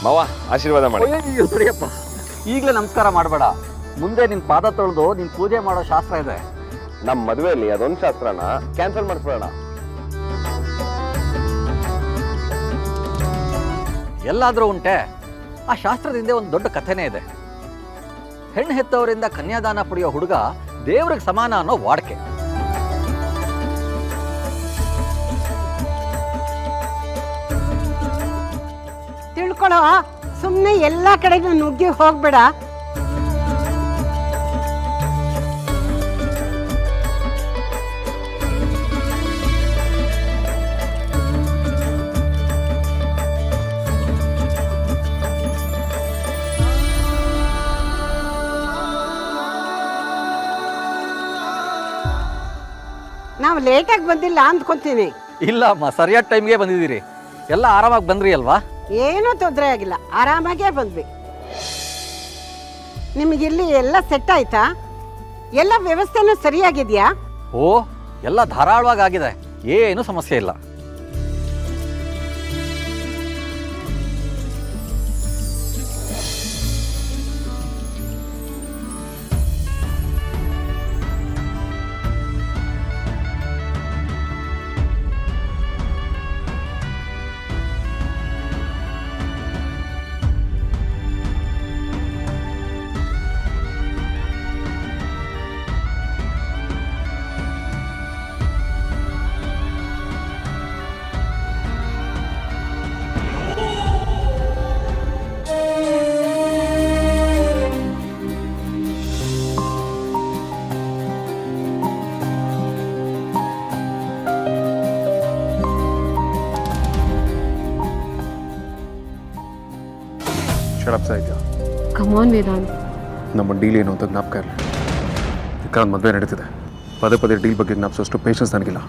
ಮಾವ ಆಶೀರ್ವಾದ ಮಾಡಿ. ಅಯ್ಯೋ ಸರಿಯಪ್ಪ, ಈಗಲೇ ನಮಸ್ಕಾರ ಮಾಡಬೇಡ. ಮುಂದೆ ನಿನ್ನ ಪಾದ ತೊಳೆದು ನಿನ್ನ ಪೂಜೆ ಮಾಡೋ ಶಾಸ್ತ್ರ ಇದೆ. ನಮ್ಮ ಮದುವೆಯಲ್ಲಿ ಅದೊಂದು ಶಾಸ್ತ್ರನ ಕ್ಯಾನ್ಸಲ್ ಮಾಡಿಸ್ಬೇಡ. ಎಲ್ಲಾದರೂ ಉಂಟೆ, ಆ ಶಾಸ್ತ್ರದಿಂದ ಒಂದು ದೊಡ್ಡ ಕಥೆನೇ ಇದೆ. ಹೆಣ್ಣು ಹೆತ್ತವರಿಂದ ಕನ್ಯಾದಾನ ಪಡೆಯೋ ಹುಡುಗ ದೇವ್ರಿಗೆ ಸಮಾನ ಅನ್ನೋ ವಾಡಿಕೆ. ತಿಳ್ಕೊಳ್ಳೋ, ಸುಮ್ಮನೆ ಎಲ್ಲ ಕಡೆಗೂ ನುಗ್ಗಿ ಹೋಗ್ಬೇಡ. ನಾವು ಲೇಟಾಗಿ ಬಂದಿಲ್ಲ ಅಂದ್ಕೊಂತೀನಿ. ಇಲ್ಲ ಅಮ್ಮ, ಸರಿಯಾದ ಟೈಮ್ಗೆ ಬಂದಿದ್ದೀರಿ. ಎಲ್ಲ ಆರಾಮಾಗಿ ಬಂದ್ರಿ ಅಲ್ವಾ? ಏನೂ ತೊಂದರೆ ಆಗಿಲ್ಲ, ಆರಾಮಾಗೇ ಬಂದ್ವಿ. ನಿಮಗಿಲ್ಲಿ ಎಲ್ಲ ಸೆಟ್ ಆಯ್ತಾ? ಎಲ್ಲ ವ್ಯವಸ್ಥೆನೂ ಸರಿಯಾಗಿದೆಯಾ? ಓ, ಎಲ್ಲ ಧಾರಾಳವಾಗಿ ಆಗಿದೆ, ಏನು ಸಮಸ್ಯೆ ಇಲ್ಲ. ಶರಪ್ಸ ಇದೆಯಾ? ಕಮಾನ್ ವೇದಾಂತ್, ನಮ್ಮ ಡೀಲ್ ಏನು ಅಂತ ಜ್ಞಾಪಕ ಇರಲಿ. ಯಾಕಂದ್ರೆ ಮದುವೆ ನಡೀತಿದೆ, ಪದೇ ಪದೇ ಡೀಲ್ ಬಗ್ಗೆ ಜ್ಞಾಪಿಸೋಷ್ಟು ಪೇಷನ್ಸ್ ನನಗಿಲ್ಲ.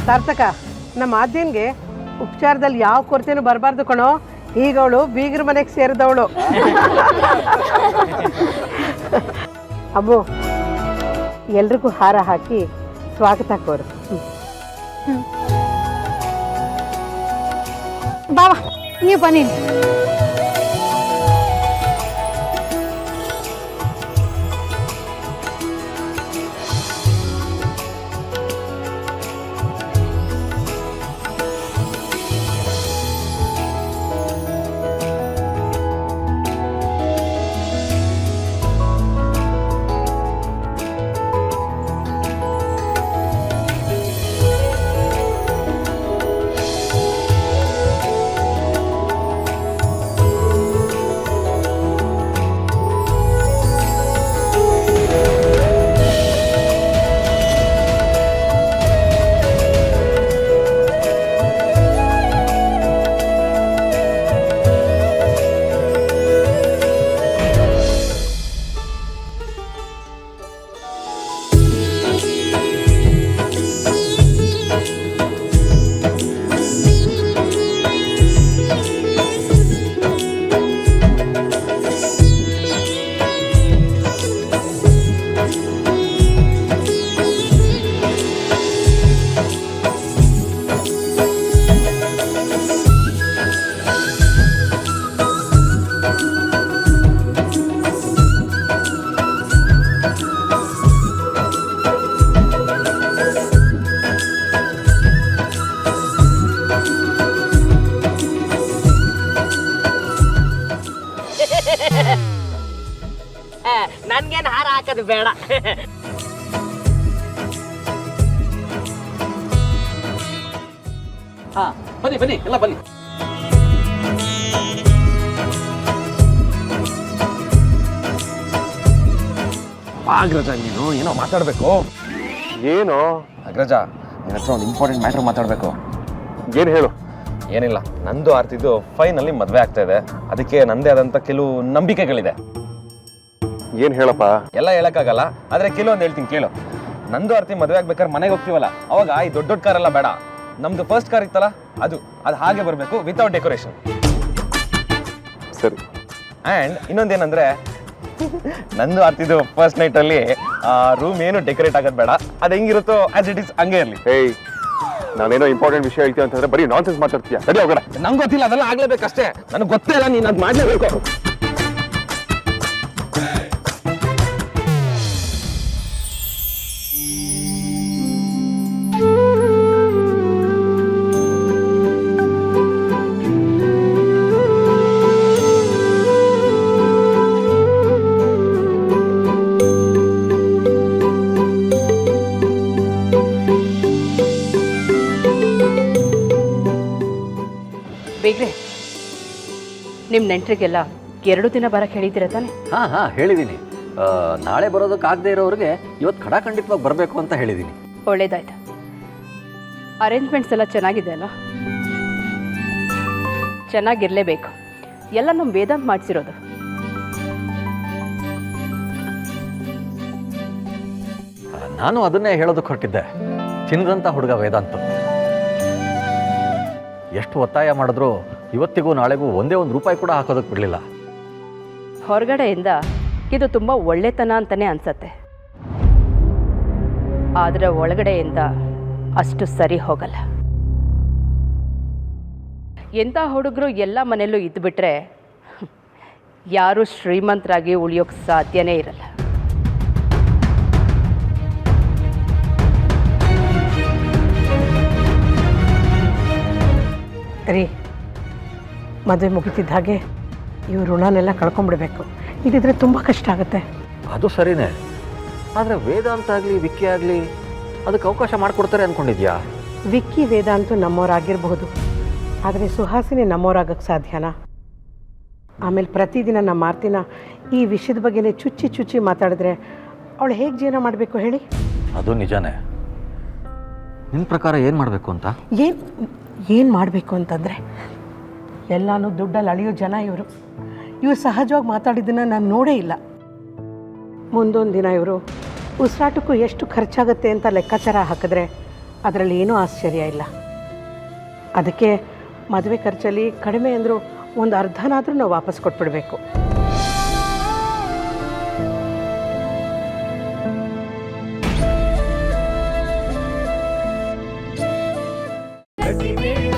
ಸಾರ್ಥಕ, ನಮ್ಮ ಆದ್ಯನ್ಗೆ ಉಪಚಾರದಲ್ಲಿ ಯಾವ ಕೊರತೆನೂ ಬರಬಾರ್ದು ಕಣೋ. ಈಗ ಅವಳು ಬೀಗರ ಮನೆಗೆ ಸೇರಿದವಳು. ಅಮ್ಮು, ಎಲ್ರಿಗೂ ಹಾರ ಹಾಕಿ ಸ್ವಾಗತ ಕೋರು. ಬಾವಾ ನೀವು ಬನ್ನಿ. ನನ್ಗೇನು ಹಾರ ಹಾಕೋದು ಬೇಡ. ಹಾ, ಬನ್ನಿ ಬನ್ನಿ, ಎಲ್ಲ ಬನ್ನಿ. ಅಗ್ರಜ, ನೀನು ಏನೋ ಮಾತಾಡಬೇಕು. ಏನು ಅಗ್ರಜ, ನಿನ್ನ ಹತ್ರ ಒಂದು ಇಂಪಾರ್ಟೆಂಟ್ ಮ್ಯಾಟ್ರ್ ಮಾತಾಡಬೇಕು. ಏನು ಹೇಳು. ಏನಿಲ್ಲ, ನಂದು ಆರ್ತಿದ್ದು ಫೈನಲ್ಲಿ ಮದುವೆ ಆಗ್ತಾ ಇದೆ. ಅದಕ್ಕೆ ನಂದೇ ಆದಂಥ ಕೆಲವು ನಂಬಿಕೆಗಳಿದೆ. ಏನು ಹೇಳಪ್ಪ? ಎಲ್ಲ ಹೇಳೋಕ್ಕಾಗಲ್ಲ, ಆದರೆ ಕೆಲವೊಂದು ಹೇಳ್ತೀನಿ ಕೇಳು. ನಂದು ಆರ್ತಿ ಮದುವೆ ಆಗ್ಬೇಕಾದ್ರೆ ಮನೆಗೆ ಹೋಗ್ತೀವಲ್ಲ, ಅವಾಗ ಈ ದೊಡ್ಡ ದೊಡ್ಡ ಕಾರೆಲ್ಲ ಬೇಡ, ನಮ್ದು ಫಸ್ಟ್ ಕಾರ್ ಇತ್ತಲ್ಲ ಅದು ಹಾಗೆ ಬರಬೇಕು ವಿತೌಟ್ ಡೆಕೋರೇಷನ್. ಸರಿ. ಆ್ಯಂಡ್ ಇನ್ನೊಂದೇನಂದ್ರೆ ನಂದು ಆರ್ತಿದ್ದು ಫಸ್ಟ್ ನೈಟಲ್ಲಿ ರೂಮ್ ಏನು ಡೆಕೋರೇಟ್ ಆಗೋದು ಬೇಡ, ಅದು ಹೆಂಗಿರುತ್ತೋ ಆಸ್ ಇಟ್ ಇಸ್ ಹಂಗೆ ಇರಲಿ. ಏಯ್, ನಾನೇನೋ ಇಂಪಾರ್ಟೆಂಟ್ ವಿಷಯ ಹೇಳ್ತೀವಿ ಅಂತಂದ್ರೆ ಬರೀ ನಾನ್ಸೆನ್ಸ್ ಮಾತಾಡ್ತೀಯ. ಸರಿ ಹೋಗಣ. ನಂಗೆ ಗೊತ್ತಿಲ್ಲ, ಅದೆಲ್ಲ ಆಗ್ಲೇಬೇಕಷ್ಟೇ. ನನಗೆ ಗೊತ್ತೇ ಇಲ್ಲ, ನೀನು ಅದು ಮಾಡಲೇಬೇಕು. ಬೇಗ್ರೆ, ನಿಮ್ಮ ನೆಂಟರಿಗೆಲ್ಲ 2 ದಿನ ಬರಕ್ಕೆ ಹೇಳಿದ್ದೀರ ತಾನೆ? ಹಾಂ ಹೇಳಿದ್ದೀನಿ. ನಾಳೆ ಬರೋದಕ್ಕಾಗದೇ ಇರೋರಿಗೆ ಇವತ್ತು ಖಡಾಖಂಡಿತವಾಗಿ ಬರಬೇಕು ಅಂತ ಹೇಳಿದ್ದೀನಿ. ಒಳ್ಳೇದಾಯ್ತು. ಅರೇಂಜ್ಮೆಂಟ್ಸ್ ಎಲ್ಲ ಚೆನ್ನಾಗಿದೆ ಅಲ್ಲ? ಚೆನ್ನಾಗಿರಲೇಬೇಕು. ಎಲ್ಲ ನಮ್ಮ ವೇದಾಂತ್ ಮಾಡಿಸಿರೋದು. ನಾನು ಅದನ್ನೇ ಹೇಳೋದಕ್ಕೆ ಹೊರಟಿದ್ದೆ. ಚಿನ್ನದಂಥ ಹುಡುಗ ವೇದಾಂತ. ಎಷ್ಟು ಒತ್ತಾಯ ಮಾಡಿದ್ರು ಇವತ್ತಿಗೂ ನಾಳೆಗೂ ಒಂದೇ ಒಂದು ರೂಪಾಯಿ ಕೂಡ ಹಾಕೋದಕ್ಕೆ ಬಿಡಲಿಲ್ಲ. ಹೊರಗಡೆಯಿಂದ ಇದು ತುಂಬ ಒಳ್ಳೆತನ ಅಂತಲೇ ಅನಿಸತ್ತೆ, ಆದರೆ ಒಳಗಡೆಯಿಂದ ಅಷ್ಟು ಸರಿ ಹೋಗಲ್ಲ. ಎಂಥ ಹುಡುಗರು ಎಲ್ಲ ಮನೆಯಲ್ಲೂ ಇದ್ದುಬಿಟ್ರೆ ಯಾರೂ ಶ್ರೀಮಂತರಾಗಿ ಉಳಿಯೋಕ್ಕೆ ಸಾಧ್ಯನೇ ಇರಲ್ಲ. ರೀ, ಮದುವೆ ಮುಗಿತಿದ್ದ ಹಾಗೆ ಇವ್ರ ಋಣನೆಲ್ಲ ಕಳ್ಕೊಂಡ್ಬಿಡ್ಬೇಕು. ಇದಿದ್ರೆ ತುಂಬ ಕಷ್ಟ ಆಗುತ್ತೆ. ಅದು ಸರಿನೇ, ಆದರೆ ವೇದಾಂತ ಆಗಲಿ ವಿಕ್ಕಿ ಆಗಲಿ ಅದಕ್ಕೆ ಅವಕಾಶ ಮಾಡಿಕೊಡ್ತಾರೆ ಅಂದ್ಕೊಂಡಿದ್ಯಾ? ವಿಕ್ಕಿ ವೇದಾಂತು ನಮ್ಮವರಾಗಿರಬಹುದು, ಆದರೆ ಸುಹಾಸಿನಿ ನಮ್ಮವರಾಗಕ್ಕೆ ಸಾಧ್ಯನಾ? ಆಮೇಲೆ ಪ್ರತಿದಿನ ನಮ್ಮ ಆರ್ತಿನ ಈ ವಿಷಯದ ಬಗ್ಗೆನೇ ಚುಚ್ಚಿ ಚುಚ್ಚಿ ಮಾತಾಡಿದ್ರೆ ಅವಳು ಹೇಗೆ ಜೀವನ ಮಾಡಬೇಕು ಹೇಳಿ? ಅದು ನಿಜಾನೇ. ನಿನ್ನ ಪ್ರಕಾರ ಏನು ಮಾಡಬೇಕು ಅಂತ? ಏನು ಮಾಡಬೇಕು ಅಂತಂದರೆ, ಎಲ್ಲನೂ ದುಡ್ಡಲ್ಲಿ ಅಳಿಯೋ ಜನ ಇವರು. ಇವರು ಸಹಜವಾಗಿ ಮಾತಾಡಿದ್ದನ್ನು ನಾನು ನೋಡೇ ಇಲ್ಲ. ಮುಂದೊಂದು ದಿನ ಇವರು ಉಸಿರಾಟಕ್ಕೂ ಎಷ್ಟು ಖರ್ಚಾಗುತ್ತೆ ಅಂತ ಲೆಕ್ಕಾಚಾರ ಹಾಕಿದ್ರೆ ಅದರಲ್ಲಿ ಏನೂ ಆಶ್ಚರ್ಯ ಇಲ್ಲ. ಅದಕ್ಕೆ ಮದುವೆ ಖರ್ಚಲ್ಲಿ ಕಡಿಮೆ ಅಂದರೂ ಒಂದು ಅರ್ಧನಾದರೂ ನಾವು ವಾಪಸ್ ಕೊಟ್ಬಿಡಬೇಕು. ಪ್ರತಿವೇಳೆ